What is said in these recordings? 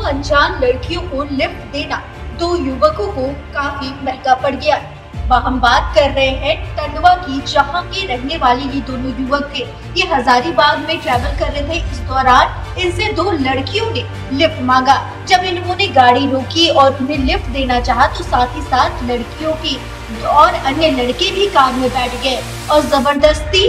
अनजान लड़कियों को लिफ्ट देना दो युवकों को काफी महंगा पड़ गया। वह हम बात कर रहे हैं टंडवा की, जहां के रहने वाले ये दोनों युवक थे। ये हजारीबाग में ट्रैवल कर रहे थे। इस दौरान इनसे दो लड़कियों ने लिफ्ट मांगा। जब इन्होंने गाड़ी रोकी और उन्हें लिफ्ट देना चाहा तो साथ ही साथ लड़कियों की और अन्य लड़के भी कार में बैठ गए और जबरदस्ती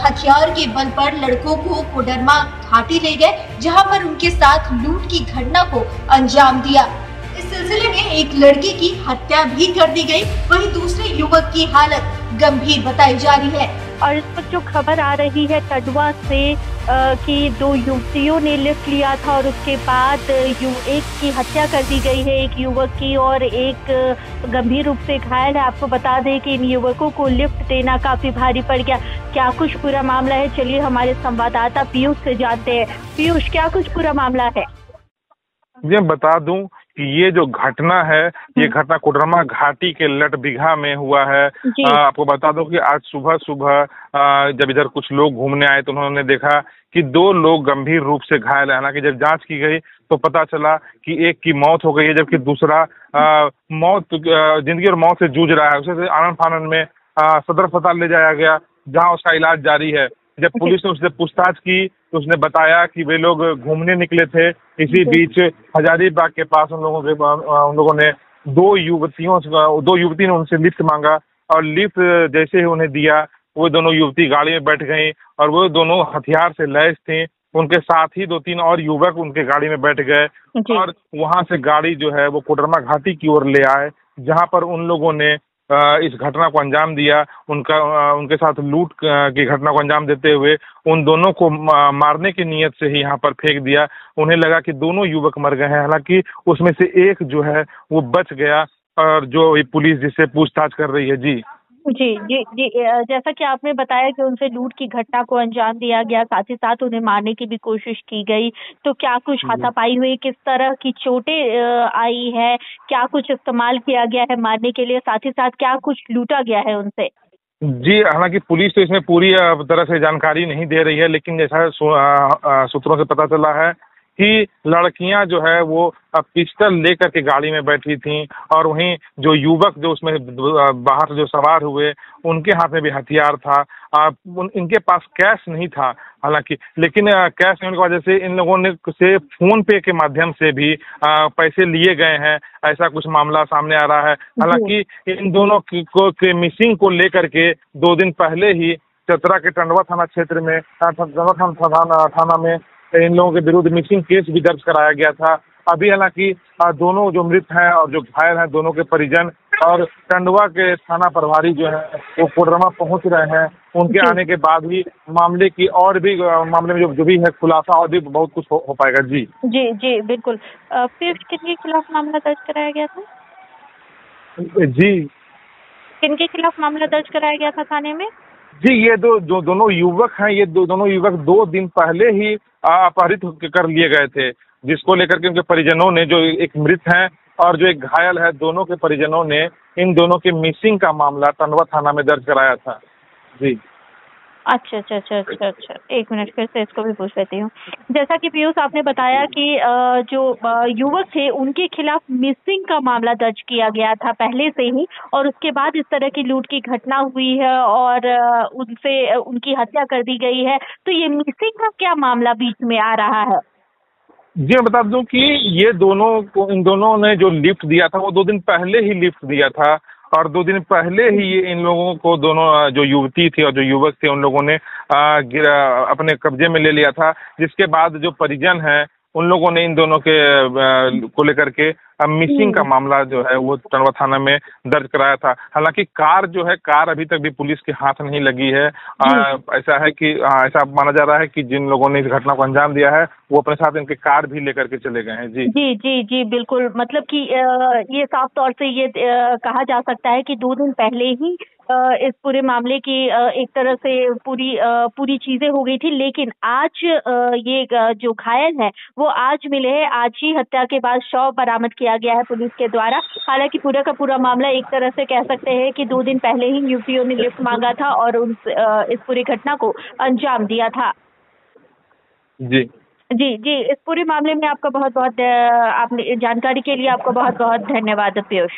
हथियार के बल पर लड़कों को कोडरमा घाटी ले गए, जहां पर उनके साथ लूट की घटना को अंजाम दिया। इस सिलसिले में एक लड़के की हत्या भी कर दी गई, वहीं दूसरे युवक की हालत गंभीर बताई जा रही है। और इस वक्त जो खबर आ रही है टंडवा से कि दो युवतियों ने लिफ्ट लिया था और उसके बाद एक की हत्या कर दी गई है, एक युवक की, और एक गंभीर रूप से घायल है। आपको बता दें कि इन युवकों को लिफ्ट देना काफी भारी पड़ गया। क्या कुछ पूरा मामला है, चलिए हमारे संवाददाता पीयूष से जानते हैं। पीयूष, क्या कुछ पूरा मामला है? ये बता दूं कि ये जो घटना है, ये घटना कोडरमा घाटी के लटबिघा में हुआ है। आपको बता दूं कि आज सुबह सुबह जब इधर कुछ लोग घूमने आए तो उन्होंने देखा कि दो लोग गंभीर रूप से घायल है। हालांकि जब जांच की गई तो पता चला कि एक की मौत हो गई है, जबकि दूसरा जिंदगी और मौत से जूझ रहा है। उसे आनन फानन में सदर अस्पताल ले जाया गया, जहाँ उसका इलाज जारी है। जब पुलिस ने उससे पूछताछ की तो उसने बताया कि वे लोग घूमने निकले थे। इसी बीच हजारीबाग के पास उन लोगों ने दो युवती ने उनसे लिफ्ट मांगा और लिफ्ट जैसे ही उन्हें दिया, वो दोनों युवती गाड़ी में बैठ गईं और वो दोनों हथियार से लैस थे। उनके साथ ही दो तीन और युवक उनके गाड़ी में बैठ गए और वहां से गाड़ी जो है वो कोडरमा घाटी की ओर ले आए, जहां पर उन लोगों ने इस घटना को अंजाम दिया। उनके साथ लूट की घटना को अंजाम देते हुए उन दोनों को मारने की नीयत से ही यहाँ पर फेंक दिया। उन्हें लगा कि दोनों युवक मर गए हैं, हालांकि उसमें से एक जो है वो बच गया और जो पुलिस जिससे पूछताछ कर रही है। जी जी जी जी, जैसा कि आपने बताया कि उनसे लूट की घटना को अंजाम दिया गया, साथ ही साथ उन्हें मारने की भी कोशिश की गई, तो क्या कुछ हाथापाई हुई, किस तरह की चोटें आई है, क्या कुछ इस्तेमाल किया गया है मारने के लिए, साथ ही साथ क्या कुछ लूटा गया है उनसे? जी, हालांकि पुलिस तो इसमें पूरी तरह से जानकारी नहीं दे रही है, लेकिन जैसा सूत्रों से पता चला है कि लड़कियां जो है वो पिस्टल लेकर के गाड़ी में बैठी थीं और वहीं जो युवक जो उसमें बाहर से जो सवार हुए उनके हाथ में भी हथियार था। इनके पास कैश नहीं था हालांकि, लेकिन कैश नहीं होने की वजह से इन लोगों ने से फोन पे के माध्यम से भी पैसे लिए गए हैं, ऐसा कुछ मामला सामने आ रहा है। हालांकि इन दोनों के मिसिंग को लेकर के 2 दिन पहले ही चतरा के टंडवा थाना क्षेत्र में थाना में इन लोगों के विरुद्ध मिसिंग केस भी दर्ज कराया गया था। अभी हालांकि दोनों जो मृत हैं और जो घायल हैं, दोनों के परिजन और टंडवा के थाना प्रभारी जो है वो कोडरमा पहुंच रहे हैं। उनके आने के बाद ही मामले में जो भी है खुलासा और भी बहुत कुछ हो पाएगा। जी जी जी बिल्कुल। फिर किनके खिलाफ मामला दर्ज कराया गया था? जी, किनके खिलाफ मामला दर्ज कराया गया था थाने में? जी, ये दोनों युवक हैं, ये दोनों युवक 2 दिन पहले ही अपहरित कर लिए गए थे, जिसको लेकर के उनके परिजनों ने, जो एक मृत हैं और जो एक घायल है, दोनों के परिजनों ने इन दोनों के मिसिंग का मामला टंडवा थाना में दर्ज कराया था। जी अच्छा अच्छा अच्छा अच्छा अच्छा, एक मिनट फिर से इसको भी पूछ लेती हूँ। जैसा कि पीयूष आपने बताया कि जो युवक थे उनके खिलाफ मिसिंग का मामला दर्ज किया गया था पहले से ही, और उसके बाद इस तरह की लूट की घटना हुई है और उनसे उनकी हत्या कर दी गई है, तो ये मिसिंग का क्या मामला बीच में आ रहा है? जी, मैं बता दूं कि इन दोनों ने जो लिफ्ट दिया था वो 2 दिन पहले ही लिफ्ट दिया था और 2 दिन पहले ही ये इन लोगों को, दोनों जो युवती थी और जो युवक थे, उन लोगों ने अपने कब्जे में ले लिया था। जिसके बाद जो परिजन हैं उन लोगों ने इन दोनों के को लेकर के मिसिंग का मामला जो है वो टंडवा थाना में दर्ज कराया था। हालांकि कार अभी तक भी पुलिस के हाथ नहीं लगी है। ऐसा है कि ऐसा माना जा रहा है कि जिन लोगों ने इस घटना को अंजाम दिया है वो अपने साथ इनके कार भी लेकर के चले गए हैं। जी जी जी जी बिल्कुल, मतलब कि ये साफ तौर से ये कहा जा सकता है कि 2 दिन पहले ही इस पूरे मामले की एक तरह से पूरी चीजें हो गई थी, लेकिन आज ये जो घायल है वो आज मिले हैं। आज ही हत्या के बाद शव बरामद किया गया है पुलिस के द्वारा। हालांकि पूरा का पूरा मामला एक तरह से कह सकते हैं कि 2 दिन पहले ही युवतियों ने लिफ्ट मांगा था और इस पूरी घटना को अंजाम दिया था। जी जी, जी, इस पूरे मामले में आपका बहुत-बहुत आपने जानकारी के लिए आपका बहुत-बहुत धन्यवाद पीयूष।